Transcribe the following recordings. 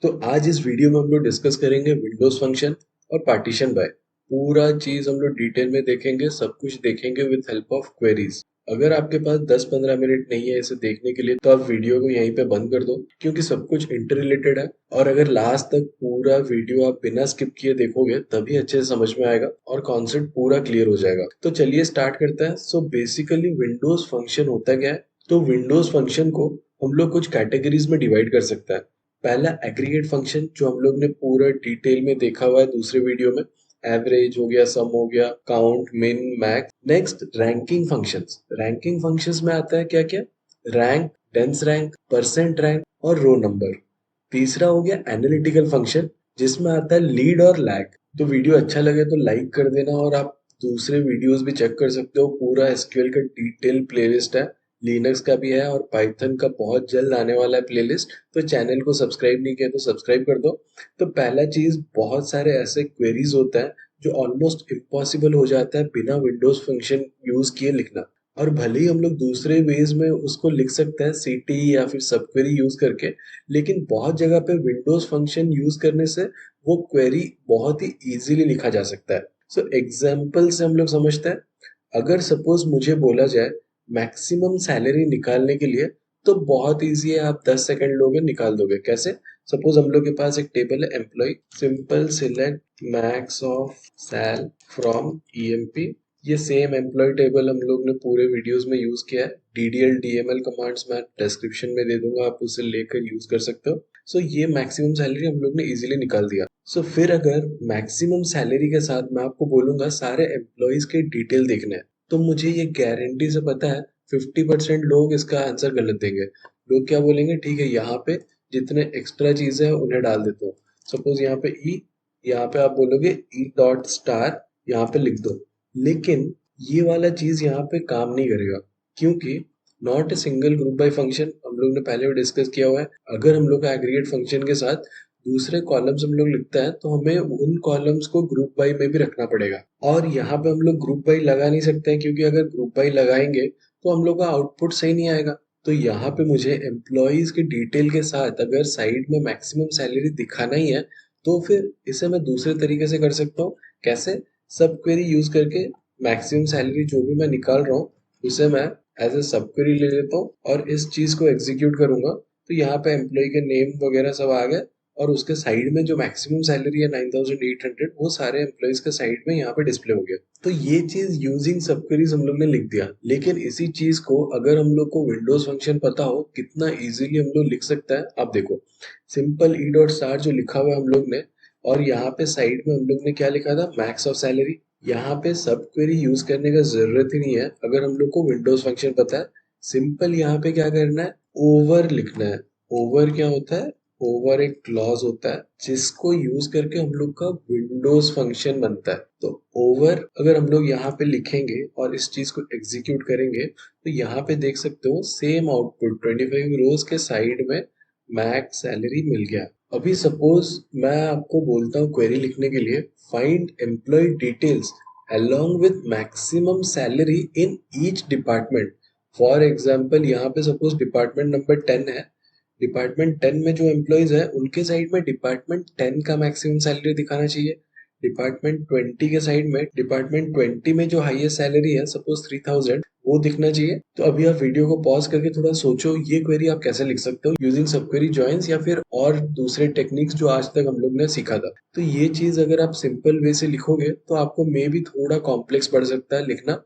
तो आज इस वीडियो में हम लोग डिस्कस करेंगे विंडोज फंक्शन और पार्टीशन बाय। पूरा चीज हम लोग डिटेल में देखेंगे, सब कुछ देखेंगे विद हेल्प ऑफ क्वेरीज। अगर आपके पास 10-15 मिनट नहीं है इसे देखने के लिए तो आप वीडियो को यहीं पे बंद कर दो, क्योंकि सब कुछ इंटर रिलेटेड है। और अगर लास्ट तक पूरा वीडियो आप बिना स्किप किए देखोगे तभी अच्छे से समझ में आएगा और कॉन्सेप्ट पूरा क्लियर हो जाएगा। तो चलिए स्टार्ट करते हैं। सो बेसिकली विंडोज फंक्शन होता क्या है? तो विंडोज फंक्शन को हम लोग कुछ कैटेगरीज में डिवाइड कर सकते हैं। पहला एग्रीगेट फंक्शन, जो हम लोग ने पूरा डिटेल में देखा हुआ है दूसरे वीडियो में। एवरेज हो गया, सम हो गया, काउंट, मिन, max. Next ranking functions. Ranking functions में आता है क्या क्या? Rank, dense rank, percent rank और रो नंबर। तीसरा हो गया एनालिटिकल फंक्शन, जिसमें आता है लीड और लैग। तो वीडियो अच्छा लगे तो लाइक कर देना, और आप दूसरे वीडियोस भी चेक कर सकते हो। पूरा एसक्यूएल का डिटेल प्लेलिस्ट है, लिनक्स का भी है और पाइथन का बहुत जल्द आने वाला है प्लेलिस्ट। तो चैनल को सब्सक्राइब नहीं किया तो सब्सक्राइब कर दो। तो पहला चीज, बहुत सारे ऐसे क्वेरीज होता है जो ऑलमोस्ट इम्पॉसिबल हो जाता है बिना विंडोज फंक्शन यूज किए लिखना। और भले ही हम लोग दूसरे वेज में उसको लिख सकते हैं, सीटी या फिर सब क्वेरी यूज करके, लेकिन बहुत जगह पे विंडोज फंक्शन यूज करने से वो क्वेरी बहुत ही इजीली लिखा जा सकता है। सो एग्जाम्पल से हम लोग समझते हैं। अगर सपोज मुझे बोला जाए मैक्सिमम सैलरी निकालने के लिए, तो बहुत इजी है, आप 10 सेकंड लोगे निकाल दोगे। कैसे? सपोज हम लोग के पास एक टेबल है employ, simple select max of sal from EMP. ये सेम एम्प्लॉय टेबल हम लोग ने पूरे वीडियोस में यूज किया है। डीडीएल डीएमएल कमांड्स मैं डिस्क्रिप्शन में दे दूंगा, आप उसे लेकर यूज कर सकते हो। सो ये मैक्सिमम सैलरी हम लोग ने इजीली निकाल दिया। सो फिर अगर मैक्सिमम सैलरी के साथ मैं आपको बोलूंगा सारे एम्प्लॉयज के डिटेल देखने हैं, तो मुझे ये गारंटी से पता है 50% लोग इसका आंसर गलत देंगे। लोग क्या बोलेंगे? ठीक है, यहाँ पे जितने एक्स्ट्रा चीजें हैं उन्हें डाल देता हूँ। सपोज यहाँ पे ई, यहाँ पे आप बोलोगे ई डॉट स्टार, यहाँ पे लिख दो। लेकिन ये वाला चीज यहाँ पे काम नहीं करेगा, क्योंकि not a single group by function हम लोग ने पहले भी डिस्कस किया हुआ है। अगर हम लोग का एग्रीगेट फंक्शन के साथ दूसरे कॉलम्स हम लोग लिखता है, तो हमें उन कॉलम्स को ग्रुप बाय में भी रखना पड़ेगा। और यहाँ पे हम लोग ग्रुप बाय लगा नहीं सकते हैं, क्योंकि अगर ग्रुप बाय लगाएंगे तो हम लोग का आउटपुट सही नहीं आएगा। तो यहाँ पे मुझे एम्प्लॉयज के डिटेल के साथ अगर साइड में मैक्सिमम सैलरी दिखाना ही है, तो फिर इसे मैं दूसरे तरीके से कर सकता हूँ। कैसे? सब क्वेरी यूज करके मैक्सिमम सैलरी जो भी मैं निकाल रहा हूँ उसे मैं एज ए सब क्वेरी ले लेता हूँ और इस चीज को एग्जीक्यूट करूंगा। तो यहाँ पे एम्प्लॉय के नेम वगैरह सब आ गए, और उसके साइड में जो मैक्सिमम सैलरी है 9800, वो सारे एम्प्लॉयज के साइड में यहाँ पे डिस्प्ले हो गया। तो ये चीज यूजिंग सब क्वेरीज हम लोग ने लिख दिया। लेकिन इसी चीज को अगर हम लोग को विंडोज फंक्शन पता हो, कितना इजीली हम लोग लिख सकता है आप देखो। सिंपल ई डॉट स्टार जो लिखा हुआ है हम लोग ने, और यहाँ पे साइड में हम लोग ने क्या लिखा था? Max of salary. यहाँ पे सब क्वेरी यूज करने का जरूरत ही नहीं है अगर हम लोग को विंडोज फंक्शन पता है। सिंपल यहाँ पे क्या करना है? ओवर लिखना है। ओवर क्या होता है? ओवर एक क्लॉज होता है जिसको यूज करके हम लोग का विंडोज फंक्शन बनता है। तो ओवर अगर हम लोग यहाँ पे लिखेंगे और इस चीज को एग्जीक्यूट करेंगे, तो यहाँ पे देख सकते हो सेम आउटपुट 25 रोज के साइड में मैक्स सैलरी मिल गया। अभी सपोज मैं आपको बोलता हूँ क्वेरी लिखने के लिए, find employ details along with maximum salary in each department। For example यहाँ पे सपोज डिपार्टमेंट नंबर 10 है। डिपार्टमेंट 10 में जो एम्प्लॉयज है उनके साइड में डिपार्टमेंट 10 का मैक्सिमम सैलरी दिखाना चाहिए। डिपार्टमेंट 20 के साइड में डिपार्टमेंट 20 में जो हाईएस्ट सैलरी है सपोज 3000, वो दिखना चाहिए। तो अभी आप वीडियो को पॉज करके थोड़ा सोचो, ये क्वेरी आप कैसे लिख सकते हो यूजिंग सब क्वेरी जॉइंस या फिर और दूसरे टेक्निक्स जो आज तक हम लोग ने सीखा था। तो ये चीज अगर आप सिंपल वे से लिखोगे तो आपको मे भी थोड़ा कॉम्प्लेक्स पड़ सकता है लिखना,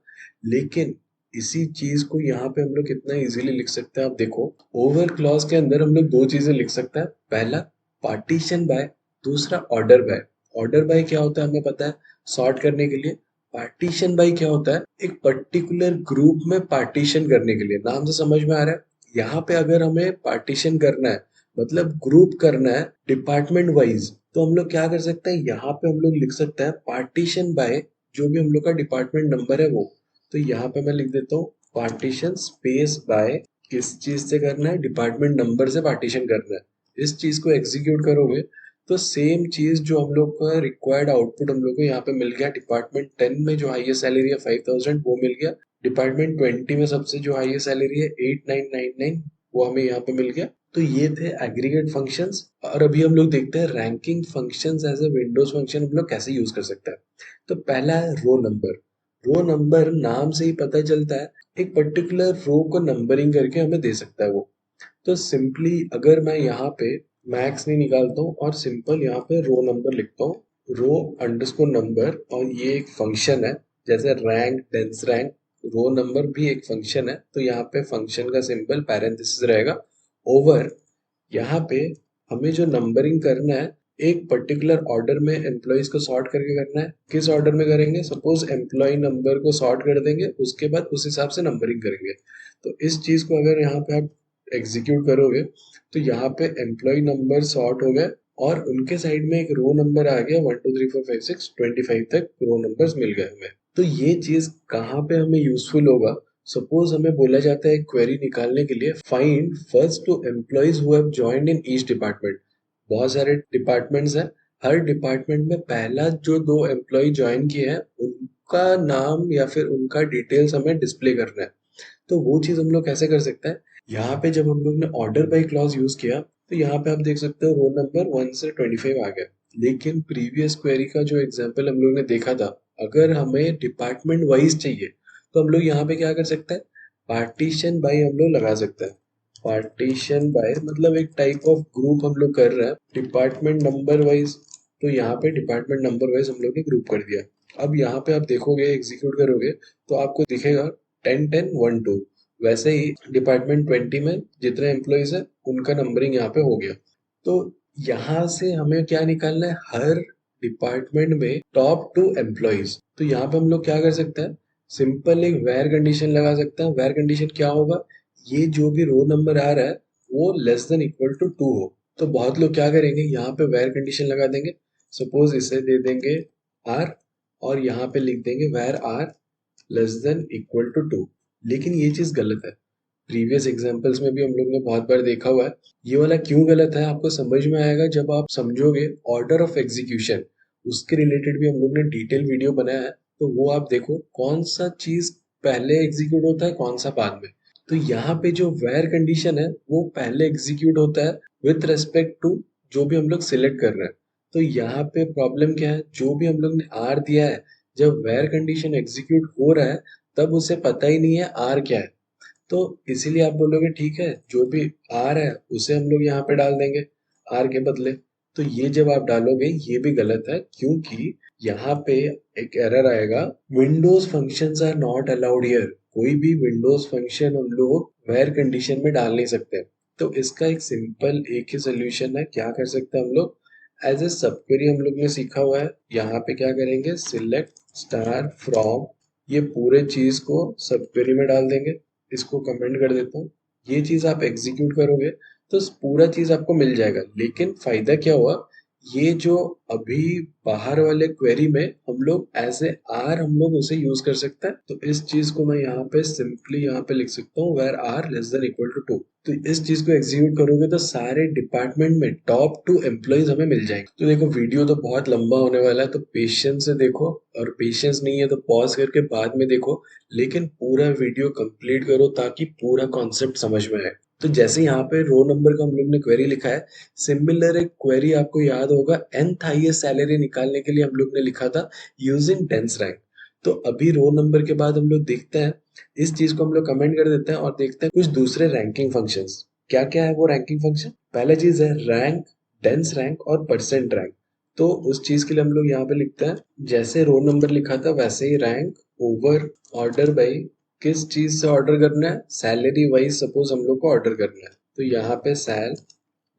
लेकिन इसी चीज को यहाँ पे हम लोग कितना इजीली लिख सकते हैं आप देखो। ओवर क्लॉज के अंदर हम लोग दो चीजें लिख सकते हैं। पहला पार्टीशन बाय, दूसरा ऑर्डर बाय। ऑर्डर बाय क्या होता है हमें पता है, सॉर्ट करने के लिए। पार्टीशन बाय क्या होता है? एक पर्टिकुलर ग्रुप में पार्टीशन करने के लिए। नाम से समझ में आ रहा है। यहाँ पे अगर हमें पार्टीशन करना है, मतलब ग्रुप करना है डिपार्टमेंट वाइज, तो हम लोग क्या कर सकते हैं? यहाँ पे हम लोग लिख सकते हैं पार्टीशन बाय जो भी हम लोग का डिपार्टमेंट नंबर है वो। तो यहाँ पे मैं लिख देता हूँ पार्टीशन स्पेस बाय, किस चीज से करना है? डिपार्टमेंट नंबर से पार्टीशन करना है। इस चीज को एग्जीक्यूट करोगे तो सेम चीज जो हम लोग का रिक्वायर्ड आउटपुट हम लोग को यहाँ पे मिल गया। डिपार्टमेंट 10 में जो हाईएस्ट सैलरी है 5000, वो मिल गया। डिपार्टमेंट 20 में सबसे जो हाईएस्ट सैलरी है 8999, वो हमें यहाँ पे मिल गया। तो ये थे एग्रीगेट फंक्शंस और अभी हम लोग देखते हैं ranking functions as a windows function हम लोग कैसे यूज कर सकते हैं। तो पहला है रो नंबर। रो नंबर नाम से ही पता चलता है एक पर्टिकुलर रो को नंबरिंग करके हमें दे सकता है वो। तो सिंपली अगर मैं यहाँ पे मैक्स नहीं निकालता हूँ और सिंपल यहाँ पे रो नंबर लिखता हूँ, रो अंडरस्कोर नंबर, और ये एक फंक्शन है जैसे rank dense rank, row number भी एक फंक्शन है। तो यहाँ पे फंक्शन का सिंबल पैरेंथेसिस रहेगा ओवर, यहाँ पे हमें जो नंबरिंग करना है एक पर्टिकुलर ऑर्डर में एम्प्लॉयज को सॉर्ट करके करना है। किस ऑर्डर में करेंगे, सपोज एम्प्लॉय नंबर को सॉर्ट कर देंगे, उसके बाद उस हिसाब से नंबरिंग करेंगे। तो इस चीज को अगर यहाँ पे आप एग्जीक्यूट करोगे तो यहाँ पे एम्प्लॉय नंबर सॉर्ट हो गए और उनके साइड में एक रो नंबर आ गया 1 2 3 4 5 6 25 तक रो नंबर्स मिल गए हमें। तो ये चीज कहाँ पे हमें यूजफुल होगा, सपोज हमें बोला जाता है क्वेरी निकालने के लिए find first two employees who have joined in each department. बहुत सारे डिपार्टमेंट्स हैं, हर डिपार्टमेंट में पहला जो दो एम्प्लॉय ज्वाइन किए हैं उनका नाम या फिर उनका डिटेल्स हमें डिस्प्ले करना है। तो वो चीज हम लोग कैसे कर सकते हैं, यहाँ पे जब हम लोग ने ऑर्डर बाय क्लॉज यूज किया तो यहाँ पे आप देख सकते हो रो नंबर 1 से 25 आ गया। लेकिन प्रीवियस क्वेरी का जो एग्जाम्पल हम लोग ने देखा था, अगर हमें डिपार्टमेंट वाइज चाहिए तो हम लोग यहाँ पे क्या कर सकते हैं, पार्टीशन बाय हम लोग लगा सकते हैं। पार्टीशन बाय मतलब एक टाइप ऑफ ग्रुप हम लोग कर रहे हैं डिपार्टमेंट नंबर वाइज। तो यहाँ पे डिपार्टमेंट नंबर वाइज हम लोग ने ग्रुप कर दिया। अब यहाँ पे आप देखोगे एग्जीक्यूट करोगे तो आपको दिखेगा 10 10 1 2। वैसे ही डिपार्टमेंट 20 में जितने एम्प्लॉयज है उनका नंबरिंग यहाँ पे हो गया। तो यहाँ से हमें क्या निकालना है, हर डिपार्टमेंट में टॉप 2 एम्प्लॉयज। तो यहाँ पे हम लोग क्या कर सकते हैं, सिंपल एक वेर कंडीशन लगा सकते हैं। वेर कंडीशन क्या होगा, ये जो भी रो नंबर आ रहा है वो लेस देन इक्वल टू 2 हो। तो बहुत लोग क्या करेंगे, यहाँ पे वेर कंडीशन लगा देंगे, सपोज इसे दे देंगे आर और यहाँ पे लिख देंगे where are less than equal to 2। लेकिन ये चीज गलत है, प्रीवियस एग्जांपल्स में भी हम लोग ने बहुत बार देखा हुआ है। ये वाला क्यों गलत है आपको समझ में आएगा जब आप समझोगे ऑर्डर ऑफ एग्जीक्यूशन। उसके रिलेटेड भी हम लोग ने डिटेल वीडियो बनाया है, तो वो आप देखो कौन सा चीज पहले एग्जीक्यूट होता है कौन सा बाद में। तो यहाँ पे जो वेर कंडीशन है वो पहले एग्जीक्यूट होता है विथ रेस्पेक्ट टू जो भी हम लोग सिलेक्ट कर रहे हैं। तो यहाँ पे प्रॉब्लम क्या है, जो भी हम लोग ने आर दिया है, जब वेर कंडीशन एग्जीक्यूट हो रहा है तब उसे पता ही नहीं है आर क्या है। तो इसीलिए आप बोलोगे ठीक है जो भी आर है उसे हम लोग यहाँ पे डाल देंगे आर के बदले। तो ये जब आप डालोगे ये भी गलत है, क्योंकि यहाँ पे एक एरर आएगा, windows functions are not allowed here. कोई भी विंडोज फंक्शन हम लोग वेर कंडीशन में डाल नहीं सकते। तो इसका एक सिंपल एक ही सोल्यूशन है, क्या कर सकते हैं हम लोग, एज ए सब क्वेरी हम लोग ने सीखा हुआ है, यहाँ पे क्या करेंगे, सिलेक्ट स्टार फ्रॉम, ये पूरे चीज को सब क्वेरी में डाल देंगे। इसको कमेंट कर देता हूँ। ये चीज आप एग्जीक्यूट करोगे तो पूरा चीज आपको मिल जाएगा। लेकिन फायदा क्या हुआ, ये जो अभी बाहर वाले क्वेरी में हम लोग एज ए आर हम लोग उसे यूज कर सकते हैं। तो इस चीज को मैं यहाँ पे सिंपली यहाँ पे लिख सकता हूँ where are less than equal to 2। तो इस चीज को एग्जीक्यूट करोगे तो सारे डिपार्टमेंट में टॉप 2 एम्प्लॉयज हमें मिल जाएंगे। तो देखो वीडियो तो बहुत लंबा होने वाला है, तो पेशेंस से देखो, और पेशेंस नहीं है तो पॉज करके बाद में देखो। लेकिन पूरा वीडियो कंप्लीट करो ताकि पूरा कॉन्सेप्ट समझ में आए। तो जैसे यहाँ पे रो नंबर का हम लोग ने क्वेरी लिखा है, सिमिलर एक क्वेरी आपको याद होगा nth हाईएस्ट सैलरी निकालने के लिए हम लोग ने लिखा था यूजिंग डेंस रैंक। तो अभी रो नंबर के बाद हम लोग देखते हैं, इस चीज को हम लोग कमेंट कर देते हैं और देखते हैं कुछ दूसरे रैंकिंग फंक्शंस। क्या क्या है वो रैंकिंग फंक्शन, पहला चीज है रैंक, डेंस रैंक और परसेंट रैंक। तो उस चीज के लिए हम लोग यहाँ पे लिखते हैं जैसे रो नंबर लिखा था वैसे ही रैंक ओवर ऑर्डर बाई, किस चीज से ऑर्डर करना है, सैलरी वाइज सपोज हम लोग को ऑर्डर करना है। तो यहाँ पे सैल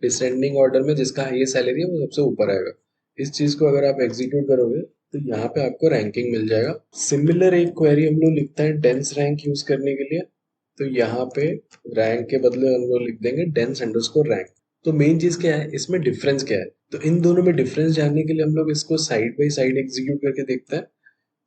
डिसेंडिंग ऑर्डर में जिसका हाईएस्ट सैलरी है वो सबसे ऊपर आएगा। इस चीज को अगर आप एग्जीक्यूट करोगे तो यहाँ पे आपको रैंकिंग मिल जाएगा। सिमिलर एक क्वेरी हम लोग लिखते हैं डेंस रैंक यूज करने के लिए। तो यहाँ पे रैंक के बदले हम लोग लिख देंगे डेंस अंडरस्कोर रैंक। तो मेन चीज क्या है, इसमें डिफरेंस क्या है, तो इन दोनों में डिफरेंस जानने के लिए हम लोग इसको साइड बाई साइड एग्जीक्यूट करके देखते हैं।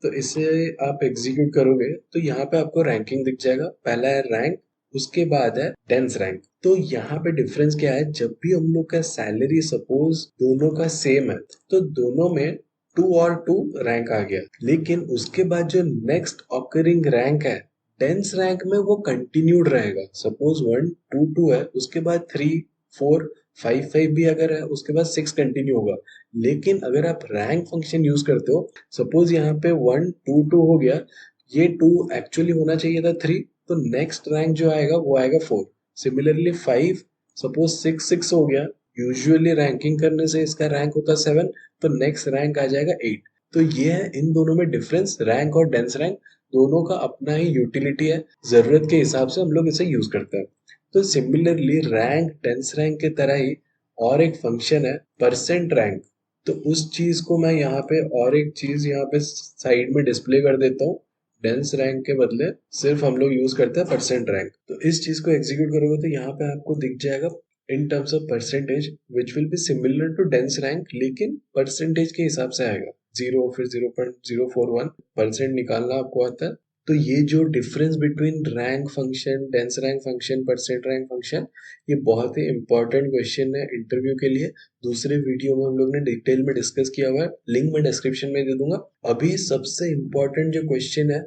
तो इसे आप एग्जीक्यूट करोगे तो यहाँ पे आपको रैंकिंग दिख जाएगा, पहला है रैंक, उसके बाद है डेंस रैंक। तो यहाँ पे डिफरेंस क्या है, जब भी हम लोग का सैलरी सपोज दोनों का सेम है तो दोनों में 2 और 2 रैंक आ गया। लेकिन उसके बाद जो नेक्स्ट ऑकरिंग रैंक है डेंस रैंक में वो कंटिन्यूड रहेगा, सपोज 1 2 2 है उसके बाद 3 4, 5, 5 भी अगर है उसके बाद 6 कंटिन्यू होगा। लेकिन अगर आप रैंक फंक्शन यूज करते हो, सपोज यहाँ पे 1 2 2 हो गया, ये 2 एक्चुअली होना चाहिए था 3, तो नेक्स्ट रैंक जो आएगा वो आएगा 4। सिमिलरली 5, सपोज 6 6 हो गया, यूजुअली रैंकिंग करने से इसका रैंक होता है 7, तो नेक्स्ट रैंक आ जाएगा 8। तो ये है इन दोनों में डिफरेंस, रैंक और डेंस रैंक दोनों का अपना ही यूटिलिटी है, जरूरत के हिसाब से हम लोग इसे यूज करते हैं। तो सिमिलरली रैंक डेंस रैंक के तरह ही और एक फंक्शन है परसेंट रैंक। तो उस चीज को मैं यहाँ पे और एक चीज यहाँ पे साइड में डिस्प्ले कर देता हूँ। डेंस रैंक के बदले सिर्फ हम लोग यूज करते हैं परसेंट रैंक। तो इस चीज को एग्जीक्यूट करोगे तो यहाँ पे आपको दिख जाएगा in terms of percentage which will be similar to dense rank, लेकिन परसेंटेज के हिसाब से आएगा। 0 फिर 0.041% निकालना आपको आता है। तो ये जो difference between rank function, dense rank function, percent rank function, ये बहुत ही इंपॉर्टेंट क्वेश्चन है इंटरव्यू के लिए। दूसरे वीडियो में हम लोग ने डिटेल में डिस्कस किया हुआ है, लिंक मैं डिस्क्रिप्शन में दे दूंगा। अभी सबसे इंपॉर्टेंट जो क्वेश्चन है,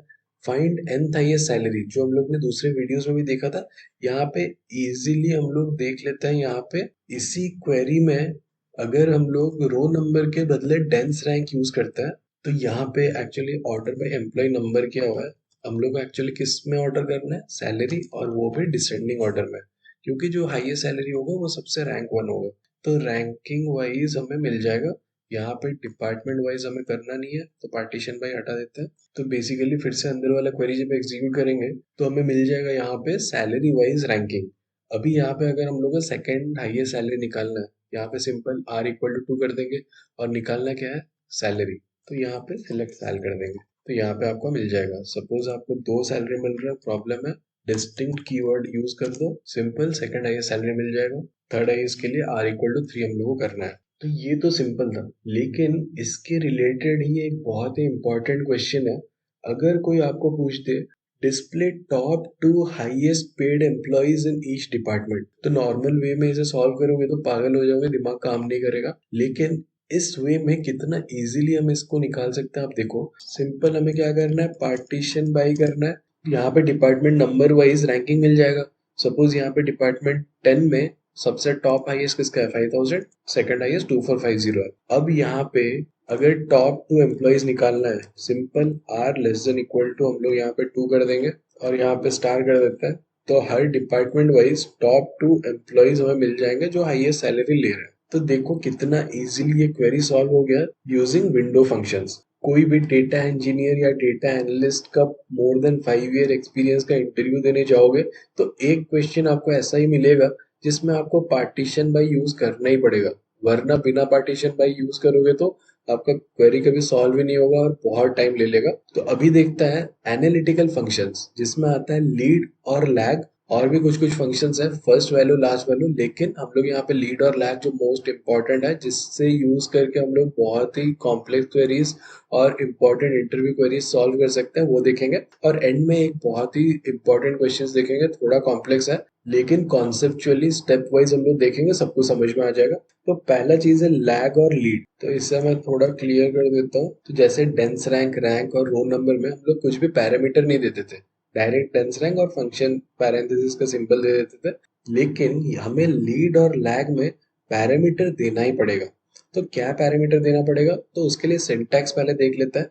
फाइंड nth हाईएस्ट सैलरी, जो हम लोग ने दूसरे वीडियोस में भी देखा था। यहाँ पे इजीली हम लोग देख लेते हैं। यहाँ पे इसी क्वेरी में अगर हम लोग रो नंबर के बदले डेंस रैंक यूज करते हैं, तो यहाँ पे एक्चुअली ऑर्डर में एम्प्लॉय नंबर क्या हुआ है, हम लोग एक्चुअली किस में ऑर्डर करना है, सैलरी, और वो भी डिसेंडिंग ऑर्डर में, क्योंकि जो हाईएस्ट सैलरी होगा वो सबसे रैंक 1 होगा। तो रैंकिंग वाइज हमें मिल जाएगा। यहाँ पे डिपार्टमेंट वाइज हमें करना नहीं है, तो पार्टीशन बाय हटा देते हैं। तो बेसिकली फिर से अंदर वाला क्वेरी जब एग्जीक्यूट करेंगे तो हमें मिल जाएगा यहाँ पे सैलरी वाइज रैंकिंग। अभी यहाँ पे अगर हम लोग को सेकंड हाईएस्ट सैलरी निकालना है, यहाँ पे सिंपल r इक्वल टू 2 कर देंगे, और निकालना क्या है, सैलरी। तो यहाँ पे सिलेक्ट सैल कर देंगे, तो यहाँ पे आपको मिल जाएगा। सपोज आपको 2 सैलरी मिल रहा है, प्रॉब्लम है, डिस्टिंक्ट कीवर्ड यूज कर दो, सिंपल सेकंड हाईएस्ट सैलरी मिल जाएगा। थर्ड हाईएस्ट के लिए r इक्वल टू 3 हम लोग को करना है। तो ये तो सिंपल था, लेकिन इसके रिलेटेड ही एक बहुत ही इंपॉर्टेंट क्वेश्चन है। अगर कोई आपको पूछ दे display top 2 highest paid employees in each department, तो नॉर्मल वे में इसे सॉल्व करोगे तो पागल हो जाओगे, दिमाग काम नहीं करेगा। लेकिन इस वे में कितना इजीली हम इसको निकाल सकते हैं, आप देखो। सिंपल हमें क्या करना है, पार्टीशन बाय करना है। यहाँ पे डिपार्टमेंट नंबर वाइज रैंकिंग मिल जाएगा। सपोज यहाँ पे डिपार्टमेंट 10 में सबसे टॉप हाईएस्ट किसका है, 5000, सेकंड हाईएस्ट 2450 है। अब यहाँ पे अगर टॉप 2 एम्प्लॉइज निकालना है, simple r less than equal to हम लोग यहाँ पे 2 कर देंगे, और यहाँ पे स्टार कर देते हैं। तो हर डिपार्टमेंट वाइज टॉप 2 एम्प्लॉइज हमें मिल जाएंगे जो हाईएस्ट सैलरी ले रहे हैं। तो देखो कितना इजीली ये क्वेरी सॉल्व हो गया यूजिंग विंडो फंक्शंस। कोई भी डेटा इंजीनियर या डेटा एनालिस्ट का मोर देन 5 ईयर एक्सपीरियंस का इंटरव्यू देने जाओगे तो एक क्वेश्चन आपको ऐसा ही मिलेगा जिसमें आपको पार्टीशन बाय यूज करना ही पड़ेगा, वरना बिना पार्टीशन बाय यूज करोगे तो आपका क्वेरी कभी सॉल्व ही नहीं होगा और बहुत टाइम ले लेगा। तो अभी देखता है एनालिटिकल फंक्शंस, जिसमें आता है लीड और लैग, और भी कुछ कुछ फंक्शंस है, फर्स्ट वैल्यू लास्ट वैल्यू। लेकिन हम लोग यहाँ पे लीड और लैग जो मोस्ट इंपॉर्टेंट है, जिससे यूज करके हम लोग बहुत ही कॉम्प्लेक्स क्वेरीज और इंपॉर्टेंट इंटरव्यू क्वेरीज सॉल्व कर सकते हैं, वो देखेंगे। और एंड में एक बहुत ही इंपॉर्टेंट क्वेश्चन देखेंगे, थोड़ा कॉम्प्लेक्स है लेकिन कॉन्सेप्चुअली स्टेप वाइज हम लोग देखेंगे, सबको समझ में आ जाएगा। तो पहला चीज है लैग और लीड, तो इससे मैं थोड़ा क्लियर कर देता हूँ। तो जैसे डेंस रैंक, रैंक और रो नंबर में हम लोग कुछ भी पैरामीटर नहीं देते थे, डायरेक्ट डेंस रैंक और फंक्शन पैरेंथेसिस का सिंबल दे देते थे। लेकिन हमें लीड और लैग में पैरामीटर देना ही पड़ेगा। तो क्या पैरामीटर देना पड़ेगा, तो उसके लिए सिंटैक्स पहले देख लेते हैं।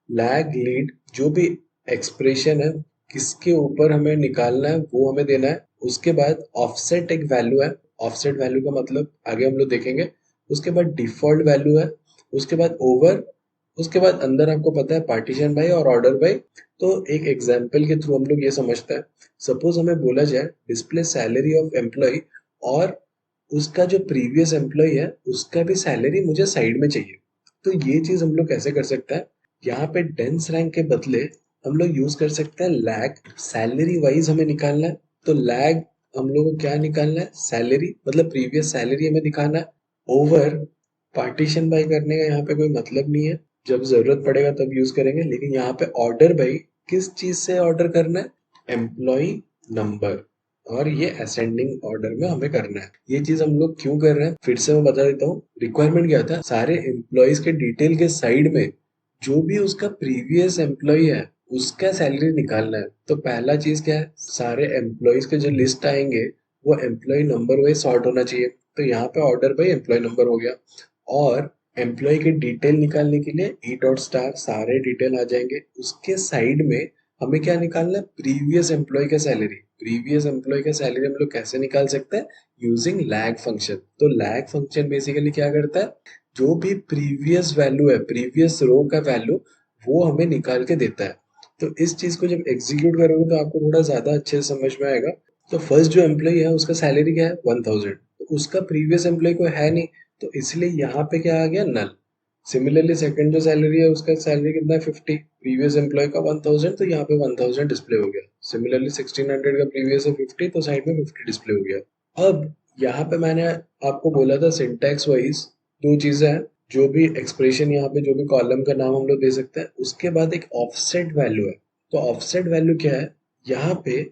लैग लीड जो भी एक्सप्रेशन है, किसके ऊपर हमें निकालना है वो हमें देना है। उसके बाद ऑफसेट एक वैल्यू है, ऑफसेट वैल्यू का मतलब आगे हम लोग देखेंगे। उसके बाद डिफॉल्ट वैल्यू है, उसके बाद ओवर, उसके बाद अंदर आपको पता है पार्टीशन बाय और ऑर्डर बाय। तो एक एग्जांपल के थ्रू हम लोग ये समझते हैं। सपोज हमें बोला जाए डिस्प्ले सैलरी ऑफ एम्प्लॉय, और उसका जो प्रीवियस एम्प्लॉय है उसका भी सैलरी मुझे साइड में चाहिए। तो ये चीज हम लोग कैसे कर सकते हैं, यहाँ पे डेंस रैंक के बदले हम लोग यूज कर सकते हैं लैग। सैलरी वाइज हमें निकालना है, तो लैग हम लोग को क्या निकालना है, सैलरी, मतलब प्रीवियस सैलरी हमें दिखाना है। ओवर पार्टीशन बाय करने का यहाँ पे कोई मतलब नहीं है, जब जरूरत पड़ेगा तब यूज करेंगे। लेकिन यहाँ पे ऑर्डर बाय किस चीज से ऑर्डर करना है, एम्प्लॉय नंबर, और ये असेंडिंग ऑर्डर में हमें करना है। ये चीज हम लोग क्यों कर रहे हैं फिर से मैं बता देता हूँ। रिक्वायरमेंट क्या था, सारे एम्प्लॉयज के डिटेल के साइड में जो भी उसका प्रीवियस एम्प्लॉय है उसका सैलरी निकालना है। तो पहला चीज क्या है, सारे एम्प्लॉयज के जो लिस्ट आएंगे वो एम्प्लॉय नंबर वाइज सॉर्ट होना चाहिए। तो यहाँ पे ऑर्डर बाय एम्प्लॉय नंबर हो गया। और एम्प्लॉय के डिटेल निकालने के लिए ई डॉट स्टार सारे डिटेल आ जाएंगे। उसके साइड में हमें क्या निकालना है, प्रीवियस एम्प्लॉय का सैलरी। प्रीवियस एम्प्लॉय का सैलरी हम लोग कैसे निकाल सकते हैं, यूजिंग लैग फंक्शन। तो लैग फंक्शन बेसिकली क्या करता है, जो भी प्रीवियस वैल्यू है, प्रीवियस रो का वैल्यू, वो हमें निकाल के देता है। तो इस चीज को जब एग्जीक्यूट करोगे तो आपको थोड़ा ज्यादा अच्छे से समझ में आएगा। तो फर्स्ट जो एम्प्लॉय है उसका सैलरी क्या है, 1000। तो उसका प्रीवियस एम्प्लॉय कोई है नहीं, तो इसलिए यहाँ पे क्या आ गया, नल। सिमिलरली सेकंड जो सैलरी है उसका सैलरी कितना है, 50। प्रीवियस एम्प्लॉय का 1000, तो यहाँ पे 1000 डिस्प्ले हो गया। सिमिलरली 1600 का प्रीवियस है 50, तो साइड में 50 डिस्प्ले हो गया। अब यहाँ पे मैंने आपको बोला था सिंटैक्स वाइज दो चीजें हैं। जो भी एक्सप्रेशन यहाँ पे, जो भी कॉलम का नाम हम लोग दे सकते हैं, उसके बाद एक ऑफसेट वैल्यू है। तो ऑफसेट वैल्यू क्या है, यहाँ पे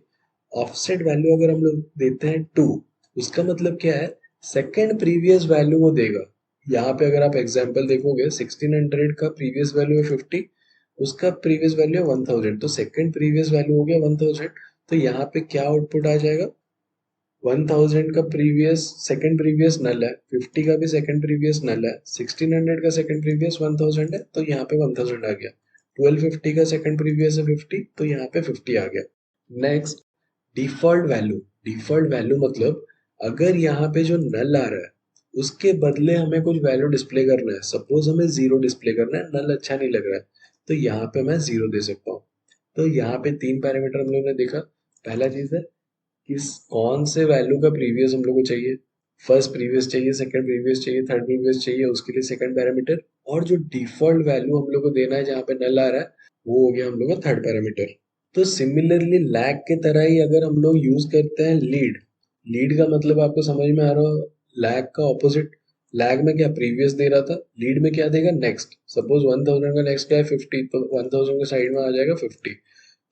ऑफसेट वैल्यू अगर हम लोग देते हैं 2, उसका मतलब क्या है, सेकंड प्रीवियस वैल्यू वो देगा। यहाँ पे अगर आप एग्जांपल देखोगे, 1600 का प्रीवियस वैल्यू है 50, उसका प्रीवियस वैल्यू है 1000, तो सेकंड प्रीवियस वैल्यू हो गया 1000। तो यहाँ पे क्या आउटपुट आ जाएगा, 1000 का प्रीवियस सेकंड प्रीवियस नल है, 50 का भी सेकंड प्रीवियस नल है, 1600 का सेकंड प्रीवियस 1000 है, तो यहाँ पे 1000 आ गया। 1250 का सेकंड प्रीवियस है 50, तो यहाँ पे 50 आ गया। Next, default value. Default value मतलब अगर यहाँ पे जो नल आ रहा है उसके बदले हमें कुछ वैल्यू डिस्प्ले करना है, सपोज हमें जीरो डिस्प्ले करना है, नल अच्छा नहीं लग रहा है, तो यहाँ पे मैं जीरो दे सकता हूँ। तो यहाँ पे तीन पैरामीटर हम लोगों ने देखा। पहला चीज है किस कौन से वैल्यू का प्रीवियस हम लोग को चाहिए, फर्स्ट प्रीवियस चाहिए, सेकंड प्रीवियस चाहिए, थर्ड प्रीवियस चाहिए, उसके लिए सेकंड पैरामीटर। और जो डिफॉल्ट वैल्यू हम लोग को देना है जहाँ पे नल आ रहा है, वो हो गया हम लोग का थर्ड पैरामीटर। तो सिमिलरली लैग के तरह ही अगर हम लोग यूज करते हैं लीड। लीड का मतलब आपको समझ में आ रहा हो, लैग का ऑपोजिट। लैग में क्या प्रीवियस दे रहा था, लीड में क्या देगा, नेक्स्ट। सपोज 1000 का नेक्स्ट क्या है, 50, तो 1000 के साइड में आ जाएगा 50।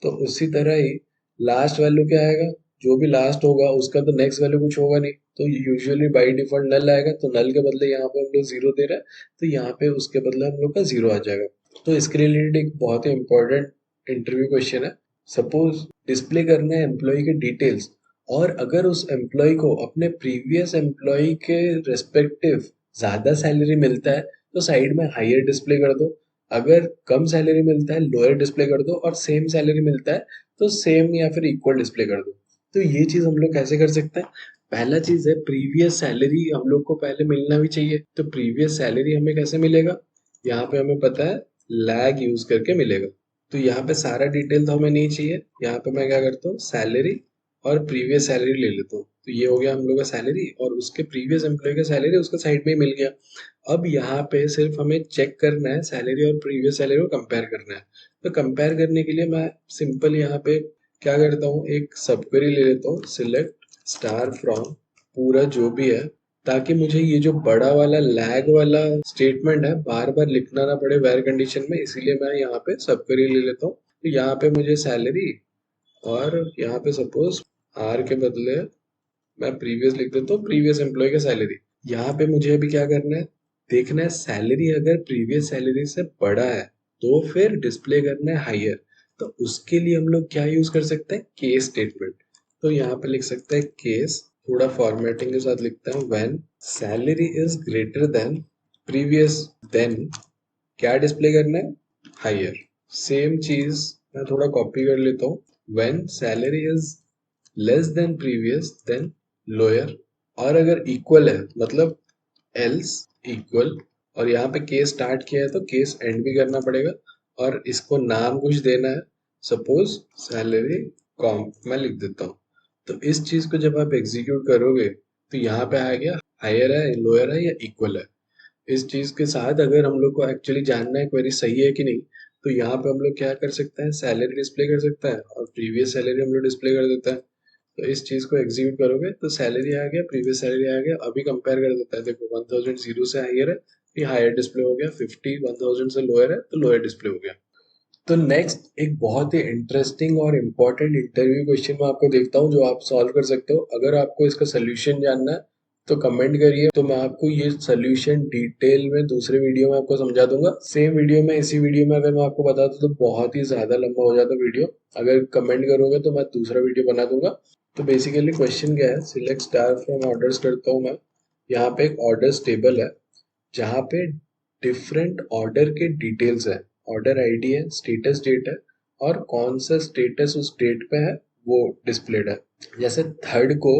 तो उसी तरह ही लास्ट वैल्यू क्या आएगा, जो भी लास्ट होगा उसका तो नेक्स्ट वैल्यू कुछ होगा नहीं, तो यूजुअली बाई डिफॉल्ट नल आएगा, तो नल के बदले यहाँ पे हम लोग जीरो दे रहे हैं, तो यहाँ पे उसके बदले हम लोग का जीरो आ जाएगा। तो इसके रिलेटेड एक बहुत ही इंपॉर्टेंट इंटरव्यू क्वेश्चन है। सपोज डिस्प्ले करना है एम्प्लॉय के डिटेल्स, और अगर उस एम्प्लॉय को अपने प्रीवियस एम्प्लॉय के रेस्पेक्टिव ज्यादा सैलरी मिलता है तो साइड में हायर डिस्प्ले कर दो। अगर कम सैलरी मिलता है लोअर डिस्प्ले कर दो, और सेम सैलरी मिलता है तो सेम या फिर इक्वल डिस्प्ले कर दो। तो ये चीज हम लोग कैसे कर सकते हैं, पहला चीज है प्रीवियस सैलरी हम लोग को पहले मिलना भी चाहिए। तो प्रीवियस सैलरी हमें कैसे मिलेगा, यहाँ पे हमें पता है लैग यूज करके मिलेगा। तो यहाँ पे सारा डिटेल तो हमें नहीं चाहिए, यहाँ पे मैं क्या करता हूँ, सैलरी और प्रीवियस सैलरी ले लेता हूँ। तो ये हो गया हम लोग का सैलरी, और उसके प्रीवियस एम्प्लॉय का सैलरी उसका साइड में ही मिल गया। अब यहाँ पे सिर्फ हमें चेक करना है, सैलरी और प्रीवियस सैलरी को कंपेयर करना है। तो कंपेयर करने के लिए मैं सिंपल यहाँ पे क्या करता हूँ, एक सब क्वेरी ले लेता हूँ, सिलेक्ट स्टार फ्रॉम पूरा जो भी है, ताकि मुझे ये जो बड़ा वाला लैग वाला स्टेटमेंट है बार बार लिखना ना पड़े वेर कंडीशन में, इसीलिए मैं यहाँ पे सब क्वेरी ले लेता हूँ। तो यहाँ पे मुझे सैलरी, और यहाँ पे सपोज आर के बदले मैं प्रीवियस लिख देता हूँ, प्रीवियस एम्प्लॉय का सैलरी। यहाँ पे मुझे अभी क्या करना है, देखना है सैलरी अगर प्रीवियस सैलरी से बड़ा है तो फिर डिस्प्ले करना है हायर। तो उसके लिए हम लोग क्या यूज कर सकते हैं, केस स्टेटमेंट। तो यहाँ पे लिख सकते हैं केस, थोड़ा फॉर्मेटिंग के साथ लिखते हैं, when salary is greater than previous, then क्या डिस्प्ले करना है, हायर। सेम चीज मैं थोड़ा कॉपी कर लेता हूँ, when salary is less than previous then lower. और अगर इक्वल है मतलब एल्स इक्वल, और यहाँ पे केस स्टार्ट किया है तो केस एंड भी करना पड़ेगा, और इसको नाम कुछ देना है, सपोज सैलरी कॉम मैं लिख देता हूँ। तो इस चीज को जब आप एग्जीक्यूट करोगे तो यहाँ पे आ गया हायर है, लोअर है या इक्वल है। इस चीज के साथ अगर हम लोग को एक्चुअली जानना है क्वेरी सही है कि नहीं, तो यहाँ पे हम लोग क्या कर सकते हैं, सैलरी डिस्प्ले कर सकते हैं और प्रीवियस सैलरी हम लोग डिस्प्ले कर देते हैं। तो इस चीज को एग्जीक्यूट करोगे तो सैलरी आ गया, प्रीवियस सैलरी आ गया। अभी कंपेयर कर देता है, देखो 1000 जीरो से हायर है, ये हायर डिस्प्ले हो गया, 50 1000 से लोअर है तो लोअर डिस्प्ले हो गया। तो नेक्स्ट एक बहुत ही इंटरेस्टिंग और इम्पोर्टेंट इंटरव्यू क्वेश्चन मैं आपको देखता हूँ जो आप सॉल्व कर सकते हो। अगर आपको इसका सोल्यूशन जानना है तो कमेंट करिए, तो मैं आपको ये सोल्यूशन डिटेल में दूसरे वीडियो में आपको समझा दूंगा। सेम वीडियो में, इसी वीडियो में अगर मैं आपको बता दूं तो बहुत ही ज्यादा लंबा हो जाता वीडियो। अगर कमेंट करोगे तो मैं दूसरा वीडियो बना दूंगा। तो बेसिकली क्वेश्चन क्या है, सिलेक्ट स्टार फ्रॉम ऑर्डर्स करता हूँ मैं। यहाँ पे एक ऑर्डर्स टेबल है जहाँ पे डिफरेंट ऑर्डर के डिटेल्स है, ऑर्डर आईडी है, स्टेटस डेट है और कौन सा स्टेटस उस डेट पे है वो डिस्प्लेड है। जैसे थर्ड को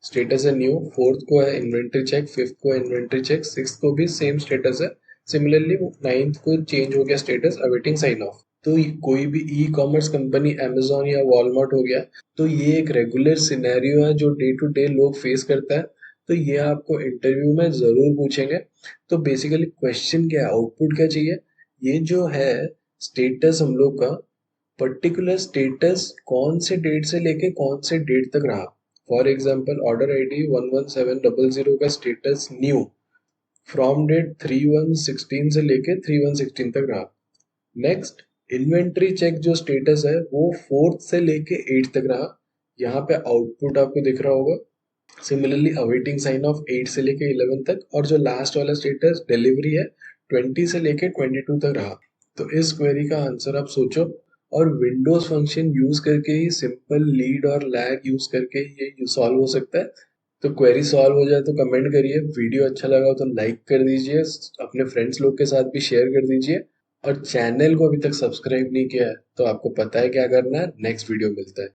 स्टेटस है न्यू, फोर्थ को है इन्वेंट्री चेक, फिफ्थ को इन्वेंट्री चेक, सिक्स को भी सेम स्टेटस है। सिमिलरली नाइन्थ को चेंज हो गया स्टेटस अवेटिंग साइन ऑफ। तो कोई भी ई कॉमर्स कंपनी अमेजोन या वॉलमार्ट हो गया, तो ये एक रेगुलर सिनेरियो है जो डे टू डे लोग फेस करता है। तो ये आपको इंटरव्यू में जरूर पूछेंगे। तो बेसिकली क्वेश्चन क्या है, आउटपुट क्या चाहिए, ये जो है स्टेटस हम लोग का, पर्टिकुलर स्टेटस कौन से डेट से लेके कौन से डेट तक रहा। फॉर एग्जाम्पल ऑर्डर आईडी 11700 का स्टेटस न्यू फ्रॉम डेट 3116 से लेके 3116 तक रहा। नेक्स्ट इन्वेंट्री चेक जो स्टेटस है वो फोर्थ से लेके एट तक रहा। यहाँ पे आउटपुट आपको दिख रहा होगा। सिमिलरली अवेटिंग साइन ऑफ 8 से लेके 11 तक, और जो लास्ट वाला स्टेटस डिलीवरी है 20 से लेके 22 तक रहा। तो इस क्वेरी का आंसर आप सोचो, और विंडोज फंक्शन यूज करके ही, सिंपल लीड और लैग यूज करके ये सॉल्व हो सकता है। तो क्वेरी सॉल्व हो जाए तो कमेंट करिए, वीडियो अच्छा लगा हो तो लाइक कर दीजिए, अपने फ्रेंड्स लोग के साथ भी शेयर कर दीजिए, और चैनल को अभी तक सब्सक्राइब नहीं किया है तो आपको पता है क्या करना है। नेक्स्ट वीडियो मिलता है।